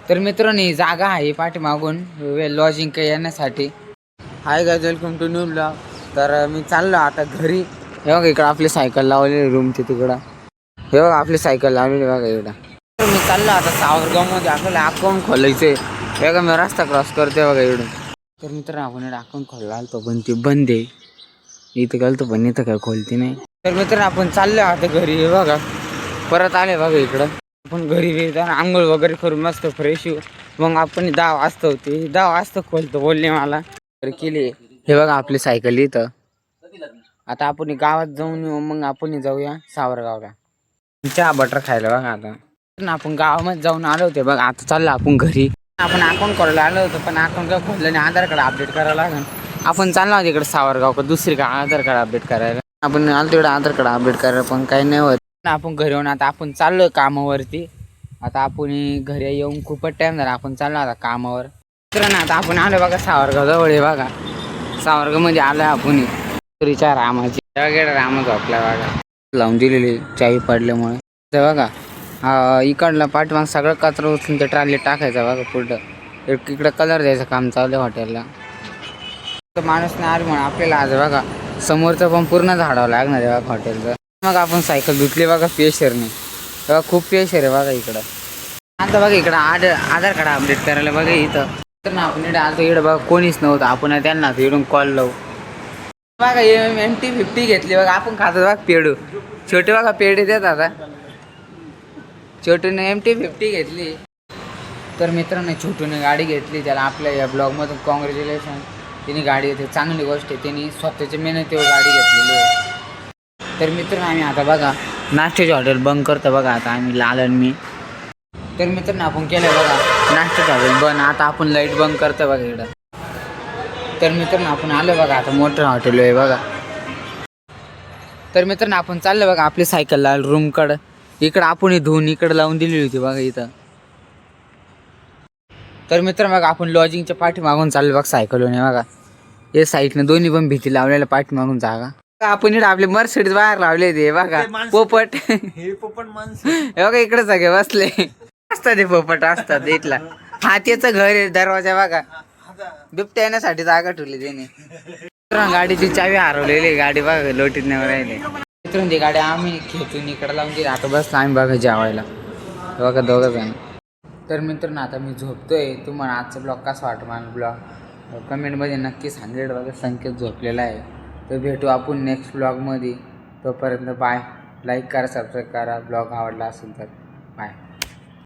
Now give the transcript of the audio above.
तर मित्रांनो ही जागा आहे पाठीमागून लॉजिंग काही येण्यासाठी. Hi guys, welcome to new blog. तर मी चाललो आता घरी. हे बघा इकडं आपली सायकल लावलेली रूमची तिकडं. हे बघा आपली सायकल लावलेली बघा इकडं. तर मी चाललो आता सावरगावमध्ये आपल्याला अकाउंट खोलायचं आहे. बघा मी रस्ता क्रॉस करते बघा इकडून. तर मित्रांनो आपण इकडं अकाउंट खोलला आलतो पण ते बंद आहे. इथं गेलतो पण इथं काय खोलती नाही. तर मित्रांनो आपण चाललो आता घरी. हे बघा परत आले बघा इकडं. आपण घरी जाऊन आंघोळ वगैरे करून मस्त फ्रेश होऊ. मग आपण 10 वाजता होते 10 वाजता खोलतो बोलले मला. तर केली. हे बघा आपली सायकल इथं. आता आपण गावात जाऊन येऊ मग आपण जाऊया सावरगावला चहा बटर खायला. बघा आता आपण गावामध्ये जाऊन आलो होते बघा. आता चाललो आपण घरी. आपण अकाउंट करायला आलो होतो पण अकाउंट काय खोललं नाही. आधार कार्ड अपडेट करावं लागेल. आपण चाललो होतो इकडे सावरगाव का दुसरी का आधार कार्ड अपडेट करायला. आपण आलो तिकडे आधार कार्ड अपडेट करायला पण काही नाही होत. आपण घरी येऊन आता आपण चाललोय कामावरती. आता आपण घरी येऊन खूपच टाइम झाला. आपण चाललो आता कामावर. तर ना आता आपण आलो बघा सावरगाव जवळ आहे बघा. सावरगाव मध्ये आलोय आपण. तुरीच्या रामाची वगैरे राम झोपला बघा. लावून दिलेली चावी पडल्यामुळे. तर बघा इकडला पाठीमाग सगळं कचरा उचलून त्या ट्रॉलीत टाकायचा बघा. पुढं इकडं कलर द्यायचं काम चालू आहे हॉटेलला. तर माणूस नाही आलं म्हणून आपल्याला आज बघा समोरचं पण पूर्ण झाडावं लागणार आहे बघा हॉटेलचं. मग आपण सायकल धुतली बघा पेशरने. तेव्हा खूप पेशर आहे बघा इकडं. आता बघा इकडं आधार कार्ड अपडेट करायला बघा इथं. तर ना आपण इकडे आता इकडं बघा कोणीच नव्हतं. आपण त्यांना इकडून कॉल लावू बघा. MT-50 घेतली बघा. आपण खातो बघा पेडू. छोटे बघा पेढे देत आता. छोटूने MT-50 घेतली. तर मित्रांनो छोटूने गाडी घेतली. त्याला आपल्या या ब्लॉगमधून कॉंग्रॅच्युलेशन. तिने गाडी येते चांगली गोष्ट आहे. त्यांनी स्वतःच्या मेहनतीवर गाडी घेतलेली आहे. तर मित्रांनो आम्ही आता बघा नाश्त्याचे हॉटेल बंद करतो बघा. आता आम्ही लाल आणि मी. तर मित्रांनो आपण केलं बघा नाश्त्याचे हॉटेल बंद. आता आपण लाईट बंद करतो बघा इकडं. तर मित्रांनो आपण आलो बघा आता मोठं हॉटेल आहे बघा. तर मित्रांनो आपण चाललो बघा आपली सायकल लाल रूमकडं. इकडं आपण धुवून इकडं लावून दिलेली होती बघा इथं. तर मित्रांनो बघा आपण लॉजिंगच्या पाठीमागून चाललो बघा सायकलने बघा. या साईडनं दोन्ही पण भीती लावलेल्या पाठीमागून जागा. आपण इकडे आपले मर्सिडीज बाहेर लावले ते बघा. पोपट हे पोपट माणसं हे बघा इकडे सगळे बसले असतात. ते पोपट असतात इथला. हा त्याचं घर आहे. दरवाजा बघा बिबट्या येण्यासाठी जागा ठेवली त्याने. गाडीची चावी हरवलेली. गाडी बघा लोटीत नाही राहिली. मित्रांनो ती गाडी आम्ही खेचून इकडे लावून दिली. आता बस आम्ही बघा जेवायला बघा दोघं जण. तर मित्रांनो आता मी झोपतोय. तुम्हाला आजचा ब्लॉग कसा वाटतो मला ब्लॉग कमेंटमध्ये नक्की सांगेल बघा. संकेत झोपलेला आहे. तर भेटू आपण नेक्स्ट ब्लॉगमध्ये. तोपर्यंत बाय. लाईक करा सबस्क्राईब करा ब्लॉग आवडला असेल तर.